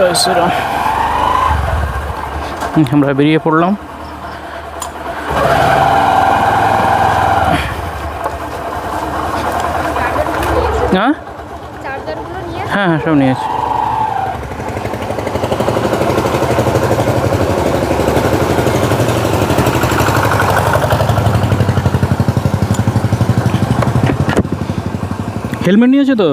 জয় শ্রীরাম। আমরা বেরিয়ে পড়লাম। হ্যাঁ হ্যাঁ সব নিয়েছি। হেলমেট নিয়েছে তো?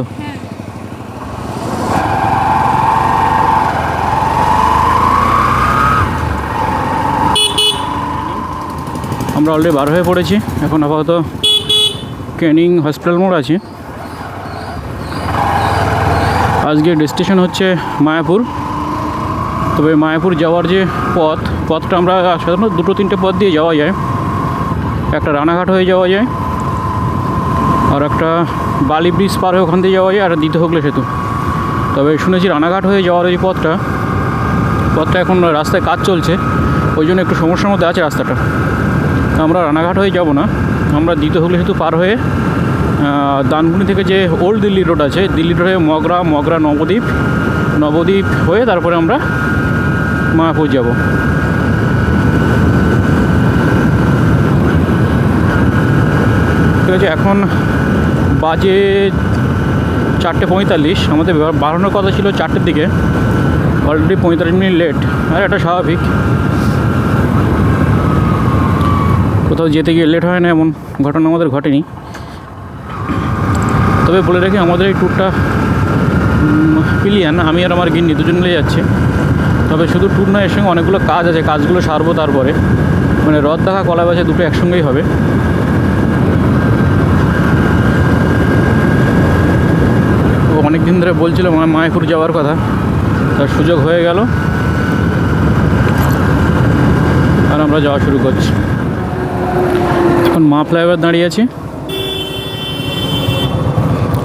আমরা অলরেডি বার হয়ে পড়েছি। এখন আপাতত ক্যানিং হসপিটাল মোড় আছে। আজকে ডেস্টিনেশন হচ্ছে মায়াপুর। তবে মায়াপুর যাওয়ার যে পথটা আমরা সাধারণত 2-3টে পথ দিয়ে যাওয়া যায়। একটা রানাঘাট হয়ে যাওয়া যায়, আর একটা বালি ব্রিজ পার হয়ে ওখান দিয়ে যাওয়া যায়, আর দ্বিতীয় হুগলি সেতু। তবে শুনেছি রানাঘাট হয়ে যাওয়ার ওই পথটা এখন রাস্তায় কাজ চলছে, ওই জন্য একটু সমস্যার মধ্যে আছে রাস্তাটা। আমরা রানাঘাট হয়ে যাব না, আমরা দ্বিতীয় হুগলি সেতু পার হয়ে দানকুনি থেকে যে ওল্ড দিল্লি রোড আছে, দিল্লি রোড হয়ে মগরা নবদ্বীপ হয়ে তারপরে আমরা মায়াপুর যাব। ঠিক আছে, এখন বাজে 4:45। আমাদের বাড়ানোর কথা ছিল 4টের দিকে, অলরেডি 45 মিনিট লেট। আর এটা স্বাভাবিক, কোথাও যেতে গিয়ে লেট হয় না, এমন ঘটনা আমাদের ঘটেনি। তবে বলে রাখি, আমাদের এই ট্যুরটা পিলিয়ান, আমি আর আমার গিন্নি দুজন মিলে যাচ্ছি। তবে শুধু ট্যুর নয়, এর সঙ্গে অনেকগুলো কাজ আছে, কাজগুলো সারবো তারপরে। মানে রথ দেখা, কলা বেচা দুটো একসঙ্গেই হবে। ও অনেক দিন ধরে বলছিল মায়াপুর যাওয়ার কথা, তার সুযোগ হয়ে গেল, আর আমরা যাওয়া শুরু করছি। এখন মা ফ্লাইওভার দাঁড়িয়ে আছি,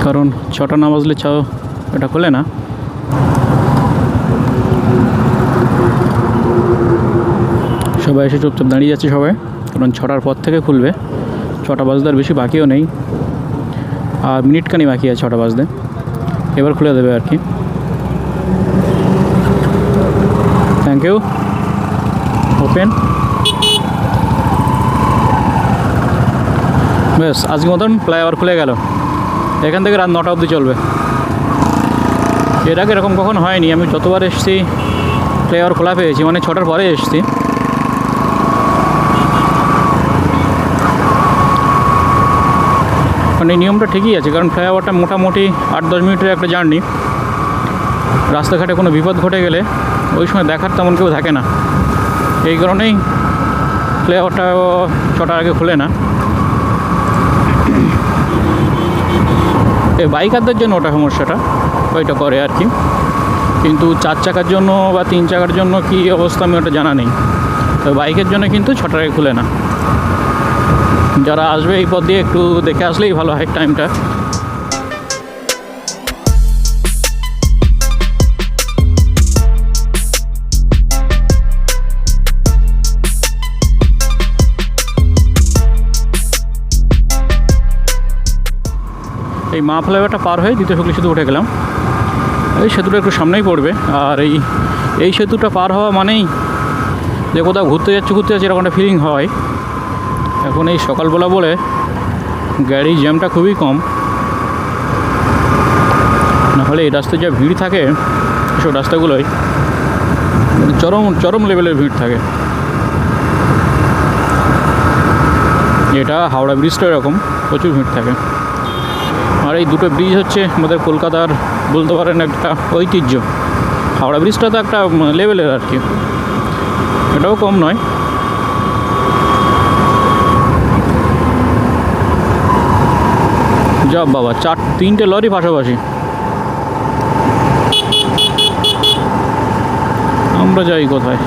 কারণ 6টা না বাজলে এটা খোলে না। সবাই এসে চুপচাপ দাঁড়িয়ে যাচ্ছে সবাই, কারণ 6টার পর থেকে খুলবে। 6টা বাজতে আর বেশি বাকিও নেই, আর মিনিটখানি বাকি আছে 6টা বাজতে। এবার খুলে দেবে আর কি। Thank you. ওপেন। বেশ, আজকের মতন ফ্লাইওভার খুলে গেল। এখান থেকে রাত 9টা অবধি চলবে। এর আগে এরকম কখন হয়নি, আমি যতবার এসেছি ফ্লাইওভার খোলা পেয়েছি, মানে 6টার পরে এসেছি। মানে এই নিয়মটা ঠিকই আছে, কারণ ফ্লাইওভারটা মোটামুটি 8-10 মিনিটের একটা জার্নি। রাস্তাঘাটে কোনো বিপদ ঘটে গেলে ওই সময় দেখার তেমন কেউ থাকে না, এই কারণেই ফ্লাইওভারটা 6টার আগে খুলে না। এই বাইকারদের জন্য ওটা সমস্যাটা, ওইটা করে আর কি। কিন্তু 4 চাকার জন্য বা 3 চাকার জন্য কী অবস্থা আমি ওটা জানা নেই। তো বাইকের জন্য কিন্তু 6টার আগে খুলে না। যারা আসবে এই পথ দিয়ে একটু দেখে আসলেই ভালো হয় টাইমটা। এই মা ফ্লাইওভারটা পার হয়ে দ্বিতীয় হুগলি সেতু উঠে গেলাম। এই সেতুটা একটু সামনেই পড়বে, আর এই সেতুটা পার হওয়া মানেই যে কোথাও ঘুরতে যাচ্ছে এরকম একটা ফিলিং হয়। এখন এই সকালবেলা বলে গাড়ি জ্যামটা খুবই কম, নাহলে এই রাস্তায় যা ভিড় থাকে এসব রাস্তাগুলোয় চরম লেভেলের ভিড় থাকে। এটা হাওড়া ব্রিজটা এরকম প্রচুর ভিড় থাকে। আর এই দুটো ব্রিজ হচ্ছে আমাদের কলকাতার বলতে পারেন একটা ঐতিহ্য। হাওড়া ব্রিজটা তো একটা লেভেলের আর কি, এটাও কম নয়। যা বাবা, 3টে লরি পাশাপাশি। আমরা যাই কোথায়?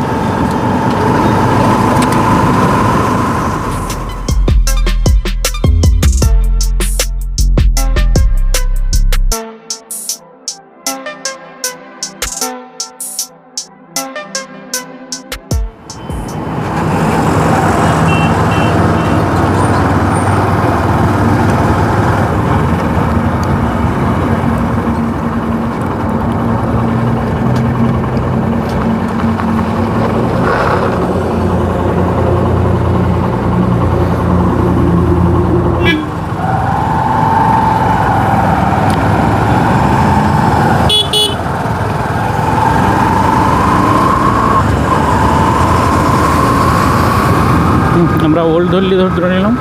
আমরা ওল্ড দিল্লি ধরে নিলাম।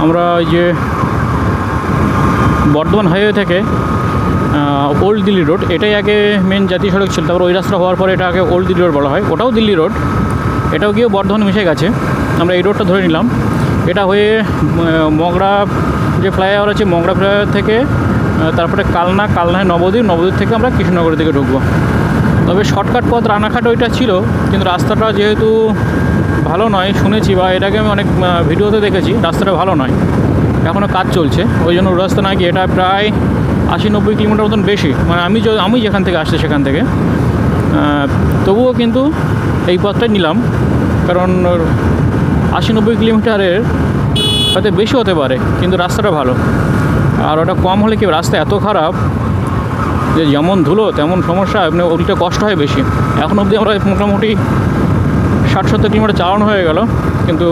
আমরা ওই যে বর্ধমান হাইওয়ে থেকে ওল্ড দিল্লি রোড, এটাই আগে মেন জাতীয় সড়ক ছিল, তারপর ওই রাস্তা হওয়ার পরে এটা আগে ওল্ড দিল্লি রোড বলা হয়, ওটাও দিল্লি রোড, এটাও গিয়ে বর্ধমান মিশে গেছে। আমরা এই রোডটা ধরে নিলাম। এটা হয়ে মগরা যে ফ্লাইওভার আছে, মগরা ফ্লাইওভার থেকে তারপরে কালনায় নবদ্বীপ থেকে আমরা কৃষ্ণনগরের দিকে ঢুকবো। তবে শর্টকাট পথ রানাঘাট ওইটা ছিল, কিন্তু রাস্তাটা যেহেতু ভালো নয় শুনেছি, বা এটাকে আমি অনেক ভিডিওতে দেখেছি, রাস্তাটা ভালো নয়, এখনও কাজ চলছে, ওই জন্য রাস্তা নাকি এটা প্রায় 80-90 কিলোমিটার মতন বেশি, মানে আমি যেখান থেকে আসছি সেখান থেকে। তবুও কিন্তু এই পথটাই নিলাম, কারণ 80-90 কিলোমিটারের হয়তো বেশি হতে পারে, কিন্তু রাস্তাটা ভালো। আর ওটা কম হলে কি, রাস্তা এত খারাপ যে যেমন ধুলো তেমন সমস্যা, মানে ওইটা কষ্ট হয় বেশি। এখন অবধি আমরা মোটামুটি 60-70 কিলোমিটার চালানো হয়ে গেল, কিন্তু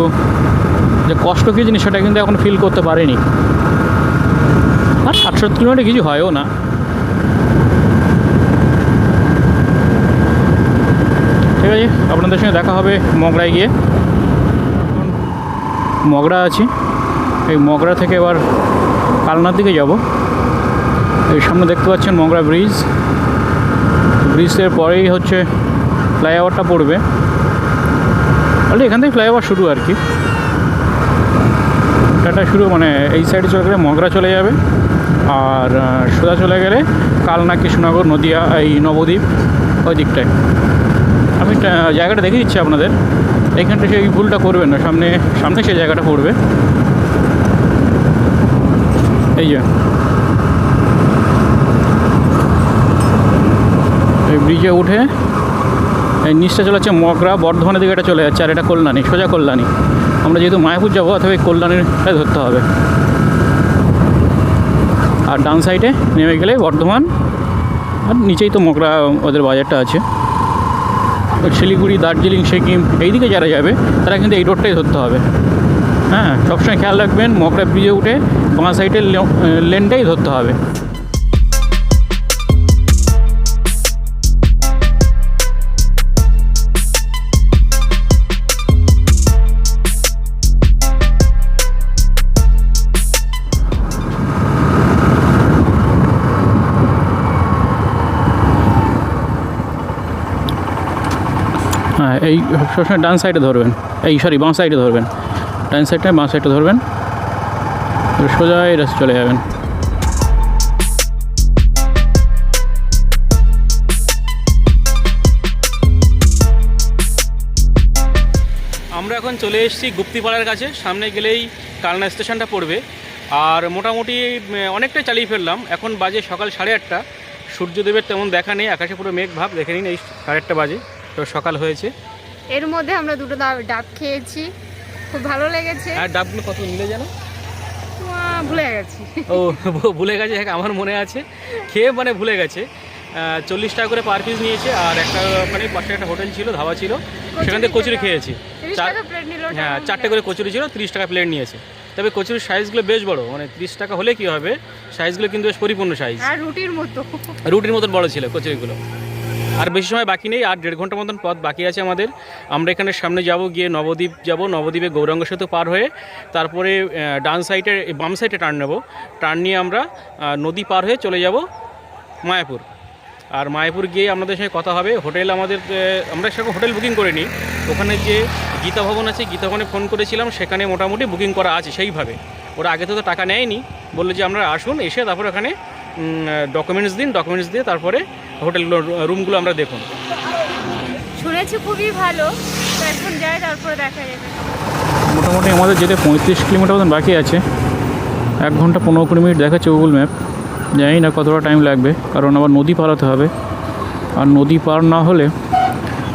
যে কষ্ট কী জিনিস সেটা কিন্তু এখন ফিল করতে পারিনি। আর 60-70 কিলোমিটার কিছু হয়ও না। ঠিক আছে, আপনাদের সঙ্গে দেখা হবে মগরায় গিয়ে। মগরা আছি, এই মগরা থেকে এবার কালনার দিকে যাব। এই সামনে দেখতে পাচ্ছেন মগরা ব্রিজের পরেই হচ্ছে ফ্লাইওভারটা পড়বে। তাহলে এখান থেকে ফ্লাইওভার শুরু আর কি, এটা শুরু, মানে এই সাইডে চলে গেলে মগরা চলে যাবে, আর সোজা চলে গেলে কালনা, কৃষ্ণনগর, নদিয়া, এই নবদ্বীপ ওই দিকটায়। আমি জায়গাটা দেখে দিচ্ছি আপনাদের, এইখানটা সেই ভুলটা করবেন না, সামনে সেই জায়গাটা পড়বে। এই যে এই ব্রিজে উঠে এই নিচটা চলে যাচ্ছে মগরা, বর্ধমানের দিকে এটা চলে যাচ্ছে, আর এটা কল্যাণী, সোজা কল্যাণী। আমরা যেহেতু মায়াপুর যাবো, অথবা এই কল্যাণীটাই ধরতে হবে। আর ডান সাইডে নেমে গেলে বর্ধমান, আর নিচেই তো মগরা ওদের বাজারটা আছে। শিলিগুড়ি, দার্জিলিং, সিকিম এইদিকে যারা যাবে তারা কিন্তু এই রোডটাই ধরতে হবে। হ্যাঁ, সবসময় খেয়াল রাখবেন, মগরা ব্রিজে উঠে বাঁ সাইডের লেনটাই ধরতে হবে। হ্যাঁ, এই সবসময় ডান সাইডে ধরবেন, বাঁ সাইডে ধরবেন, ডান সাইডটায় বাঁ সাইডে ধরবেন, সোজা এই রাস্তা চলে যাবেন। আমরা এখন চলে এসেছি গুপ্তিপাড়ার কাছে, সামনে গেলেই কালনা স্টেশনটা পড়বে। আর মোটামুটি অনেকটাই চালিয়ে ফেললাম, এখন বাজে সকাল 8:30। সূর্যদেবের তেমন দেখা নেই, আকাশে পুরো মেঘ ভাব, দেখে নিন, এই 8:30 বাজে, তো সকাল হয়েছে। এর মধ্যে আমরা দুটো ডাব খেয়েছি, খুব ভালো লেগেছে। আর ডাবগুলো কত নিলে জানো? ভুলে গেছি। ও ভুলে গেছে, হ্যাঁ আমার মনে আছে, খেয়ে মানে ভুলে গেছে। 40 টাকা করে পার পিস নিয়েছে, আর একটা ওখানে পাশে একটা হোটেল ছিল, ধাবা ছিল, সেখান থেকে কচুরি খেয়েছি। হ্যাঁ, 4টে করে কচুরি ছিল, 30 টাকা প্লেট নিয়েছে। তবে কচুরির সাইজগুলো বেশ বড়, মানে 30 টাকা হলে কী হবে, সাইজগুলো কিন্তু বেশ পরিপূর্ণ সাইজ, আর রুটির মতন বড় ছিল কচুরিগুলো। আর বেশি সময় বাকি নেই, আর 1.5 ঘন্টার মতন পথ বাকি আছে আমাদের। আমরা এখানে সামনে যাব, গিয়ে নবদ্বীপ যাব, নবদ্বীপে গৌরাঙ্গ সেতু পার হয়ে তারপরে বাম সাইডে টার্ন নেব, টার্ন নিয়ে আমরা নদী পার হয়ে চলে যাব মায়াপুর। আর মায়াপুর গিয়ে আপনাদের সঙ্গে কথা হবে। হোটেল আমরা সেরকম হোটেল বুকিং করে নিই, ওখানে যে গীতা ভবন আছে, গীতা ভবনে ফোন করেছিলাম, সেখানে মোটামুটি বুকিং করা আছে সেইভাবে। ওরা আগে তো টাকা নেয়নি, বললো যে আমরা আসুন, এসে তারপরে ওখানে ডকুমেন্টস দিয়ে তারপরে হোটেলগুলো, রুমগুলো আমরা দেখুন। শুনেছি খুবই ভালো, তো এখন যাই, তারপরে দেখা যাবে। মোটামুটি আমাদের যেতে 35 কিলোমিটার মতন বাকি আছে, 1 ঘন্টা 15-20 মিনিট দেখাচ্ছে গুগল ম্যাপ। জানি না কতটা টাইম লাগবে, কারণ আবার নদী পারাতে হবে, আর নদী পার না হলে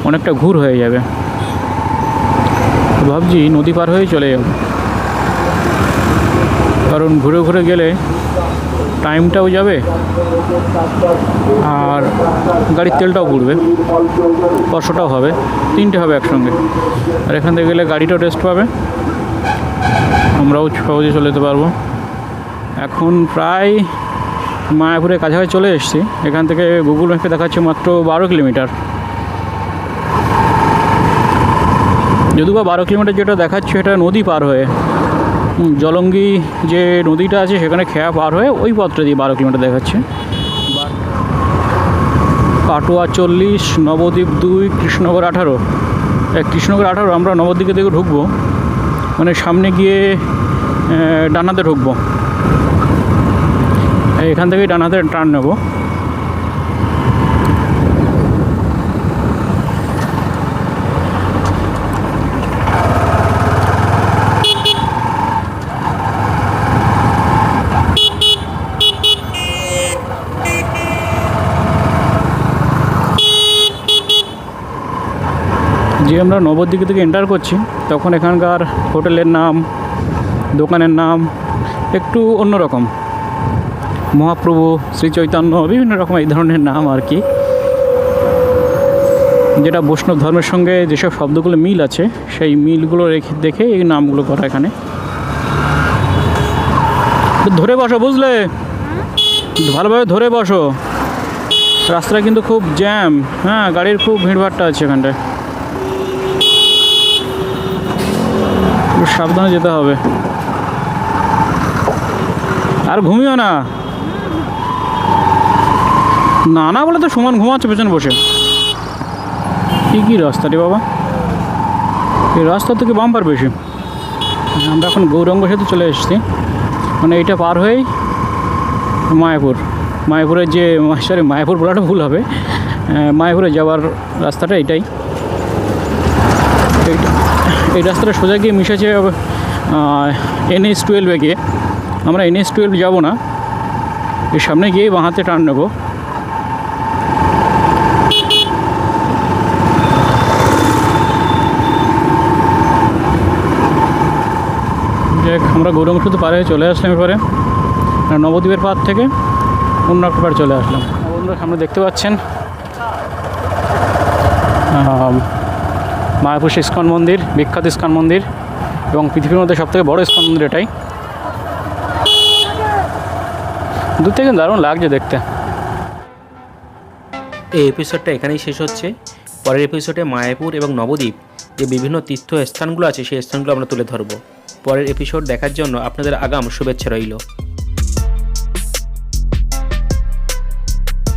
অনেকটা ঘুর হয়ে যাবে। ভাবছি নদী পার হয়ে চলে যাব, কারণ ঘুরে গেলে টাইমটাও যাবে আর গাড়ির তেলটাও পুড়বে, কষ্টটাও হবে, 3টে হবে একসঙ্গে। আর এখান থেকে গেলে গাড়িটাও রেস্ট পাবে, আমরাও সহজে চলে যেতে পারবো। এখন প্রায় মায়াপুরের কাছাকাছি চলে এসেছি, এখান থেকে গুগল ম্যাপে দেখাচ্ছে মাত্র 12 কিলোমিটার। যদিও বা 12 কিলোমিটার যেটা দেখাচ্ছে এটা নদী পার হয়ে, জলঙ্গি যে নদীটা আছে সেখানে খেয়া পার হয়ে ওই পথটা দিয়ে 12 কিলোমিটার দেখাচ্ছে। কাটোয়া 40, নবদ্বীপ 2, কৃষ্ণনগর 18। কৃষ্ণনগর 18 আমরা নবদ্বীপের দিকে ঢুকবো, মানে সামনে গিয়ে ডানাতে ঢুকবো, এখান থেকেই ডানাতে টার্ন নেব। যে আমরা নবদ্বীপ থেকে এন্টার করছি তখন এখানকার হোটেলের নাম, দোকানের নাম একটু অন্যরকম। মহাপ্রভু, শ্রী চৈতন্য, বিভিন্ন রকম এই ধরনের নাম আর কি, যেটা বৈষ্ণব ধর্মের সঙ্গে যেসব শব্দগুলো মিল আছে সেই মিলগুলো দেখে এই নামগুলো করা এখানে। ধরে বসো, বুঝলে, ভালোভাবে ধরে বসো, রাস্তাটা কিন্তু খুব জ্যাম। হ্যাঁ, গাড়ির খুব ভিড়ভাট্টা আছে এখানটায়, সাবধানে যেতে হবে। আর ঘুমিও না, না না বলে তো সমান ঘুমাচ্ছে পেছনে বসে। কি রাস্তা রে বাবা, এই রাস্তা থেকে বাম্পার বেশি। আমরা এখন গৌরাঙ্গ সেতু চলে এসেছি, মানে এইটা পার হয়েই মায়াপুরের যে, সরি মায়াপুর বলাটা ভুল হবে, মায়াপুরে যাওয়ার রাস্তাটা এটাই। এই রাস্তাটা সোজা গিয়ে মিশেছে NH-12 গিয়ে। আমরা NH-12 যাব না, এর সামনে গিয়ে বাঁ হাতে টার্ন নেব। দেখ, আমরা গৌরাঙ্গ সেতু পার হয়ে চলে আসলাম এবারে নবদ্বীপের পার থেকে অন্য একটা পার চলে আসলাম। বন্ধুরা সামনে দেখতে পাচ্ছেন মায়াপুর ইস্কন মন্দির, বিখ্যাত ইস্কন মন্দির এবং পৃথিবীর মধ্যে সবথেকে বড় ইস্কন মন্দির এটাই। দূর থেকে দারুণ লাগছে দেখতে। এই এপিসোডটা এখানেই শেষ হচ্ছে। পরের এপিসোডে মায়াপুর এবং নবদ্বীপ যে বিভিন্ন তীর্থ স্থানগুলো আছে সেই স্থানগুলো আমরা তুলে ধরবো। পরের এপিসোড দেখার জন্য আপনাদের আগাম শুভেচ্ছা রইল।